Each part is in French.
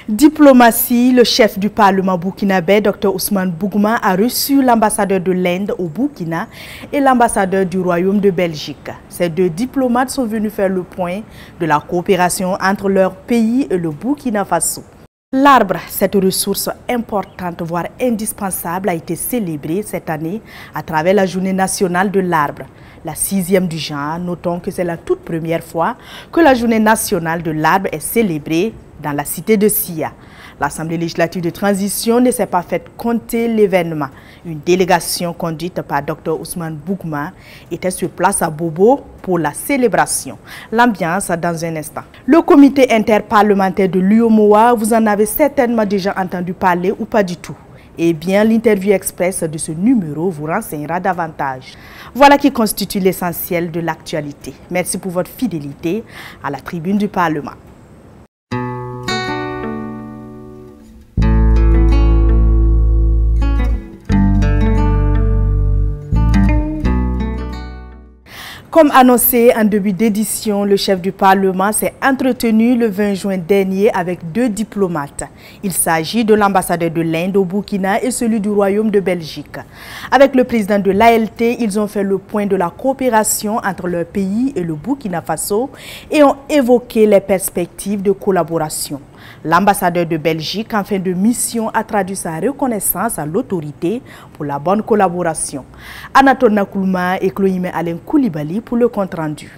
Diplomatie, le chef du Parlement burkinabé, Dr Ousmane Bougma, a reçu l'ambassadeur de l'Inde au Burkina et l'ambassadeur du Royaume de Belgique. Ces deux diplomates sont venus faire le point de la coopération entre leur pays et le Burkina Faso. L'arbre, cette ressource importante, voire indispensable, a été célébrée cette année à travers la Journée nationale de l'arbre. La 6e du genre, notons que c'est la toute première fois que la Journée nationale de l'arbre est célébrée dans la cité de Sia. L'Assemblée législative de transition ne s'est pas faite compter l'événement. Une délégation conduite par Dr Ousmane Bougma était sur place à Bobo pour la célébration. L'ambiance dans un instant. Le comité interparlementaire de l'UOMOA, vous en avez certainement déjà entendu parler ou pas du tout. Eh bien, l'interview express de ce numéro vous renseignera davantage. Voilà qui constitue l'essentiel de l'actualité. Merci pour votre fidélité à la tribune du Parlement. Comme annoncé en début d'édition, le chef du Parlement s'est entretenu le 20 juin dernier avec deux diplomates. Il s'agit de l'ambassadeur de l'Inde au Burkina et celui du Royaume de Belgique. Avec le président de l'ALT, ils ont fait le point de la coopération entre leur pays et le Burkina Faso et ont évoqué les perspectives de collaboration. L'ambassadeur de Belgique, en fin de mission, a traduit sa reconnaissance à l'autorité pour la bonne collaboration. Anatole Nakoulma et Chloé Alain Koulibaly pour le compte-rendu.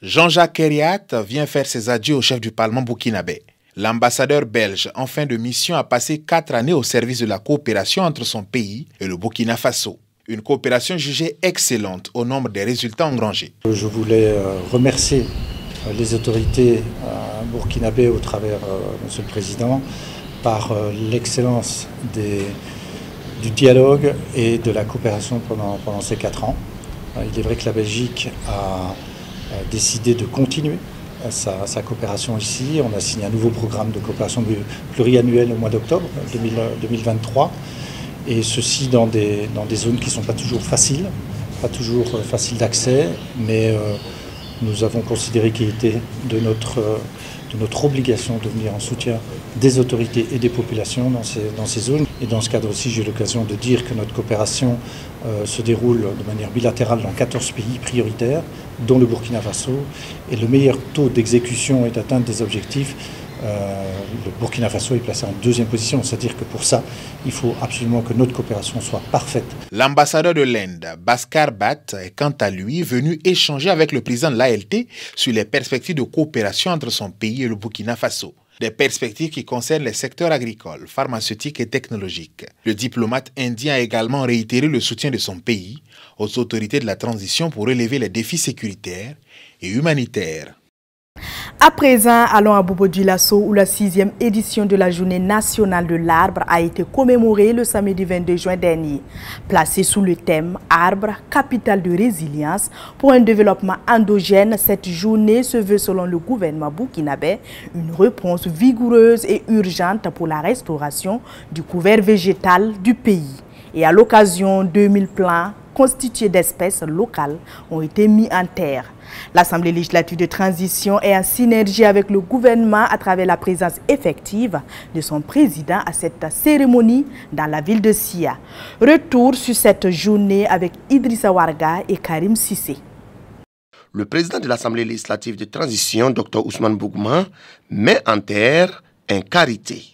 Jean-Jacques Hériat vient faire ses adieux au chef du Parlement burkinabé. L'ambassadeur belge, en fin de mission, a passé 4 années au service de la coopération entre son pays et le Burkina Faso. Une coopération jugée excellente au nombre des résultats engrangés. Je voulais remercier les autorités burkinabées au travers, Monsieur le Président, par l'excellence du dialogue et de la coopération pendant ces 4 ans. Il est vrai que la Belgique a décidé de continuer sa coopération ici. On a signé un nouveau programme de coopération pluriannuel au mois d'octobre 2023. Et ceci dans des zones qui ne sont pas toujours faciles d'accès, mais nous avons considéré qu'il était de notre obligation de venir en soutien des autorités et des populations dans ces zones. Et dans ce cadre aussi, j'ai eu l'occasion de dire que notre coopération se déroule de manière bilatérale dans 14 pays prioritaires, dont le Burkina Faso. Et le meilleur taux d'exécution et d'atteinte des objectifs, le Burkina Faso est placé en 2e position, c'est-à-dire que pour ça, il faut absolument que notre coopération soit parfaite. L'ambassadeur de l'Inde, Bhaskar Bhatt, est quant à lui venu échanger avec le président de l'ALT sur les perspectives de coopération entre son pays et le Burkina Faso. Des perspectives qui concernent les secteurs agricoles, pharmaceutiques et technologiques. Le diplomate indien a également réitéré le soutien de son pays aux autorités de la transition pour relever les défis sécuritaires et humanitaires. À présent, allons à Bobo-Dioulasso où la 6e édition de la Journée nationale de l'arbre a été commémorée le samedi 22 juin dernier. Placée sous le thème « Arbre, capitale de résilience pour un développement endogène », cette journée se veut selon le gouvernement burkinabé une réponse vigoureuse et urgente pour la restauration du couvert végétal du pays. Et à l'occasion, 2000 plants constitués d'espèces locales ont été mis en terre. L'Assemblée législative de transition est en synergie avec le gouvernement à travers la présence effective de son président à cette cérémonie dans la ville de Sia. Retour sur cette journée avec Idrissa Warga et Karim Sissé. Le président de l'Assemblée législative de transition, Dr Ousmane Bougma, met en terre un karité.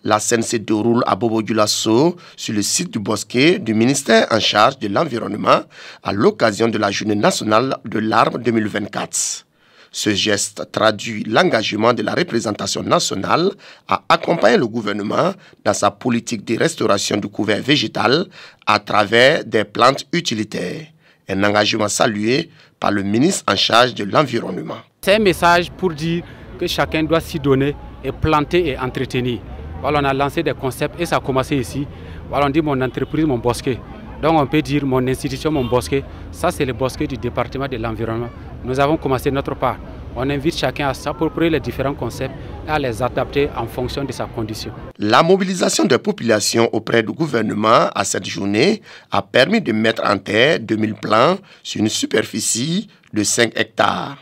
La scène se déroule à Bobo-Dioulasso, sur le site du bosquet du ministère en charge de l'environnement, à l'occasion de la Journée nationale de l'arbre 2024. Ce geste traduit l'engagement de la représentation nationale à accompagner le gouvernement dans sa politique de restauration du couvert végétal à travers des plantes utilitaires. Un engagement salué par le ministre en charge de l'environnement. C'est un message pour dire que chacun doit s'y donner et planter et entretenir. Voilà, on a lancé des concepts et ça a commencé ici. Voilà, on dit mon entreprise, mon bosquet. Donc on peut dire mon institution, mon bosquet. Ça, c'est le bosquet du département de l'environnement. Nous avons commencé notre part. On invite chacun à s'approprier les différents concepts et à les adapter en fonction de sa condition. La mobilisation des populations auprès du gouvernement à cette journée a permis de mettre en terre 2000 plants sur une superficie de 5 hectares.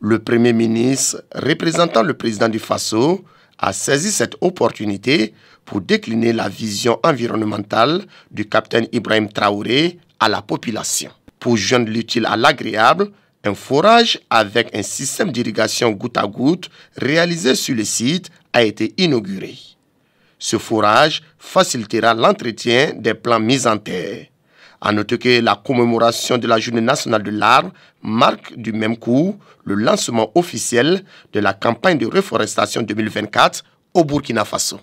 Le Premier ministre, représentant le président du Faso, a saisi cette opportunité pour décliner la vision environnementale du capitaine Ibrahim Traoré à la population. Pour joindre l'utile à l'agréable, un forage avec un système d'irrigation goutte à goutte réalisé sur le site a été inauguré. Ce forage facilitera l'entretien des plants mis en terre. À noter que la commémoration de la Journée nationale de l'arbre marque du même coup le lancement officiel de la campagne de reforestation 2024 au Burkina Faso.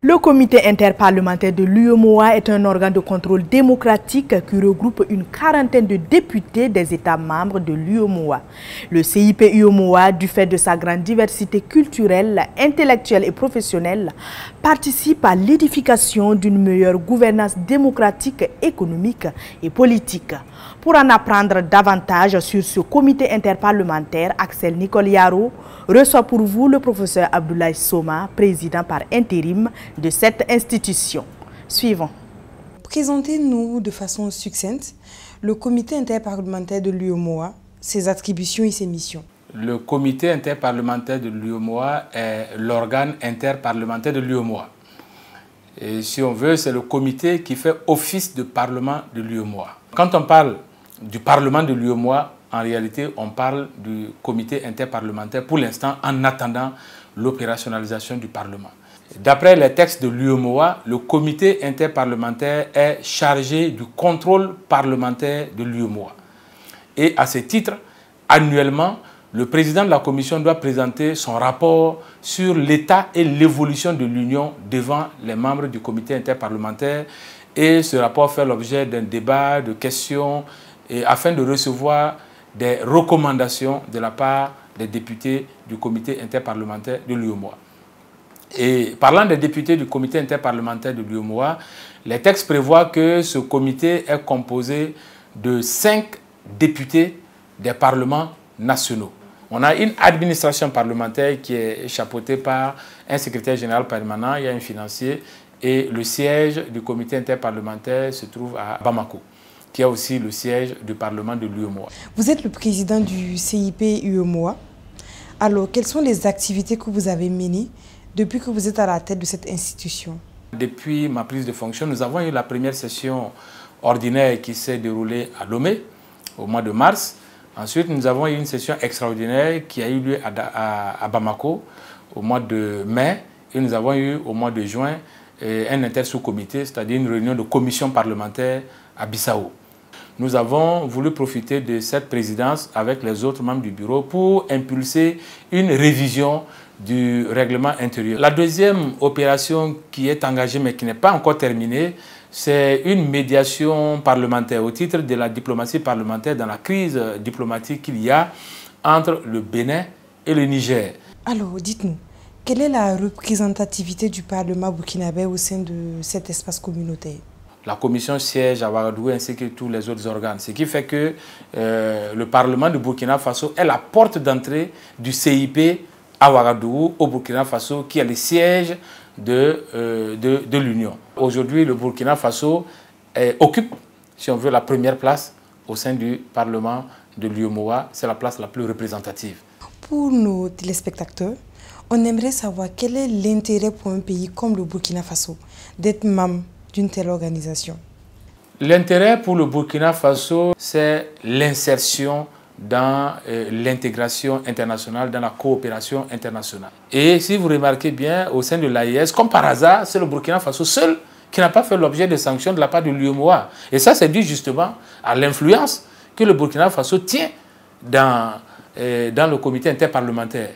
Le comité interparlementaire de l'UEMOA est un organe de contrôle démocratique qui regroupe une quarantaine de députés des États membres de l'UEMOA. Le CIP UEMOA, du fait de sa grande diversité culturelle, intellectuelle et professionnelle, participe à l'édification d'une meilleure gouvernance démocratique, économique et politique. Pour en apprendre davantage sur ce comité interparlementaire, Axel Nicole Yaro reçoit pour vous le professeur Abdoulaye Soma, président par intérim de cette institution. Suivons. Présentez-nous de façon succincte le comité interparlementaire de l'UEMOA, ses attributions et ses missions. Le comité interparlementaire de l'UEMOA est l'organe interparlementaire de l'UEMOA. Et si on veut, c'est le comité qui fait office de parlement de l'UEMOA. Quand on parle du parlement de l'UEMOA, en réalité, on parle du comité interparlementaire pour l'instant en attendant l'opérationnalisation du Parlement. D'après les textes de l'UEMOA, le comité interparlementaire est chargé du contrôle parlementaire de l'UEMOA. Et à ce titre, annuellement, le président de la commission doit présenter son rapport sur l'état et l'évolution de l'Union devant les membres du comité interparlementaire. Et ce rapport fait l'objet d'un débat, de questions, et afin de recevoir des recommandations de la part des députés du comité interparlementaire de l'UEMOA. Et parlant des députés du comité interparlementaire de l'UEMOA, les textes prévoient que ce comité est composé de 5 députés des parlements nationaux. On a une administration parlementaire qui est chapeautée par un secrétaire général permanent, il y a un financier, et le siège du comité interparlementaire se trouve à Bamako, qui est aussi le siège du Parlement de l'UEMOA. Vous êtes le président du CIP UEMOA. Alors, quelles sont les activités que vous avez menées depuis que vous êtes à la tête de cette institution? Depuis ma prise de fonction, nous avons eu la première session ordinaire qui s'est déroulée à Lomé au mois de mars. Ensuite, nous avons eu une session extraordinaire qui a eu lieu à Bamako au mois de mai. Et nous avons eu au mois de juin un inter-sous-comité, c'est-à-dire une réunion de commission parlementaire à Bissau. Nous avons voulu profiter de cette présidence avec les autres membres du bureau pour impulser une révision du règlement intérieur. La deuxième opération qui est engagée mais qui n'est pas encore terminée, c'est une médiation parlementaire au titre de la diplomatie parlementaire dans la crise diplomatique qu'il y a entre le Bénin et le Niger. Alors, dites-nous, quelle est la représentativité du Parlement burkinabé au sein de cet espace communautaire? La commission siège à Ouagadougou ainsi que tous les autres organes. Ce qui fait que le Parlement du Burkina Faso est la porte d'entrée du CIP à Ouagadougou, au Burkina Faso, qui est le siège de l'Union. Aujourd'hui, le Burkina Faso occupe, si on veut, la première place au sein du Parlement de l'UEMOA. C'est la place la plus représentative. Pour nos téléspectateurs, on aimerait savoir quel est l'intérêt pour un pays comme le Burkina Faso d'être membre d'une telle organisation. L'intérêt pour le Burkina Faso, c'est l'insertion dans l'intégration internationale, dans la coopération internationale. Et si vous remarquez bien, au sein de l'AES, comme par hasard, c'est le Burkina Faso seul qui n'a pas fait l'objet de sanctions de la part de l'UEMOA. Et ça, c'est dû justement à l'influence que le Burkina Faso tient dans le comité interparlementaire.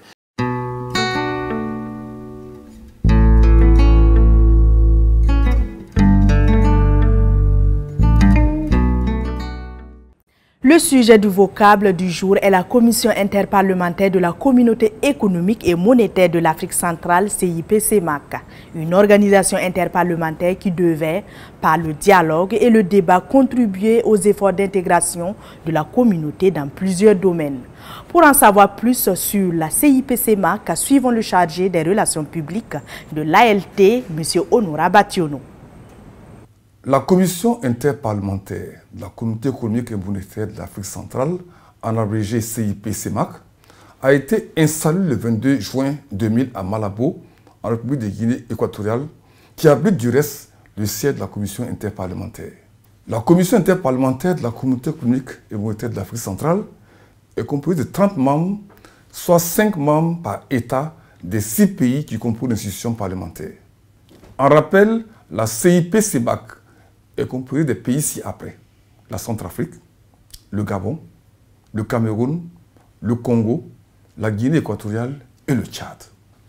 Le sujet du vocable du jour est la Commission interparlementaire de la Communauté économique et monétaire de l'Afrique centrale, CIP-CEMAC, une organisation interparlementaire qui devait, par le dialogue et le débat, contribuer aux efforts d'intégration de la communauté dans plusieurs domaines. Pour en savoir plus sur la CIP-CEMAC, suivons le chargé des relations publiques de l'ALT, M. Honora Bationo. La commission interparlementaire de la communauté économique et monétaire de l'Afrique centrale, en abrégé CIP-CEMAC, a été installée le 22 juin 2000 à Malabo, en République de Guinée équatoriale, qui abrite du reste le siège de la commission interparlementaire. La commission interparlementaire de la communauté économique et monétaire de l'Afrique centrale est composée de 30 membres, soit 5 membres par État des 6 pays qui composent l'institution parlementaire. En rappel, la CIP-CEMAC est composée des pays ci-après: la Centrafrique, le Gabon, le Cameroun, le Congo, la Guinée équatoriale et le Tchad.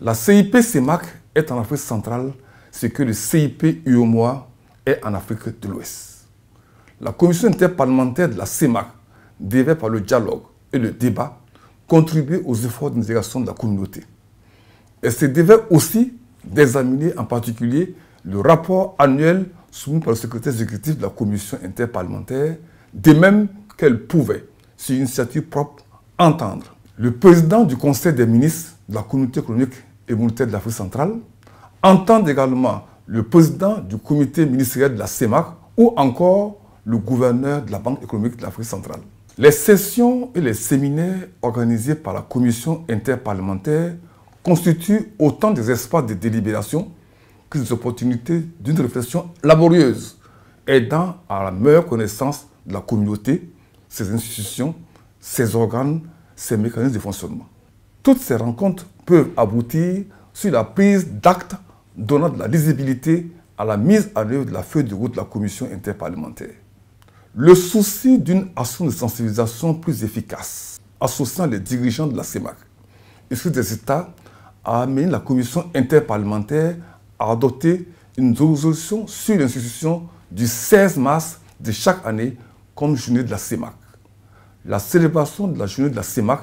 La CIP-CEMAC est en Afrique centrale, ce que le CIP-UEMOA est en Afrique de l'Ouest. La commission interparlementaire de la CEMAC devait, par le dialogue et le débat, contribuer aux efforts d'intégration de la communauté. Elle se devait aussi d'examiner en particulier le rapport annuel soumis par le secrétaire exécutif de la commission interparlementaire, de même qu'elle pouvait, sur initiative propre, entendre le président du Conseil des ministres de la communauté économique et monétaire de l'Afrique centrale, entendre également le président du comité ministériel de la CEMAC ou encore le gouverneur de la Banque économique de l'Afrique centrale. Les sessions et les séminaires organisés par la commission interparlementaire constituent autant des espaces de délibération que des opportunités d'une réflexion laborieuse, aidant à la meilleure connaissance de la communauté, ses institutions, ses organes, ses mécanismes de fonctionnement. Toutes ces rencontres peuvent aboutir sur la prise d'actes donnant de la lisibilité à la mise en œuvre de la feuille de route de la commission interparlementaire. Le souci d'une action de sensibilisation plus efficace, associant les dirigeants de la CEMAC et ceux des États, a amené la commission interparlementaire à adopter une résolution sur l'institution du 16 mars de chaque année comme journée de la CEMAC. La célébration de la journée de la CEMAC,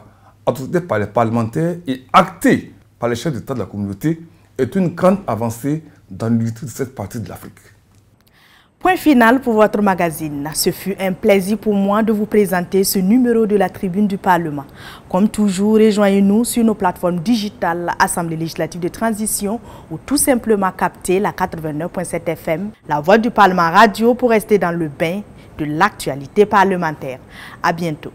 adoptée par les parlementaires et actée par les chefs d'État de la communauté, est une grande avancée dans l'unité de cette partie de l'Afrique. Point final pour votre magazine. Ce fut un plaisir pour moi de vous présenter ce numéro de la Tribune du Parlement. Comme toujours, rejoignez-nous sur nos plateformes digitales Assemblée législative de transition ou tout simplement capter la 89.7 FM, la voix du Parlement radio pour rester dans le bain de l'actualité parlementaire. À bientôt.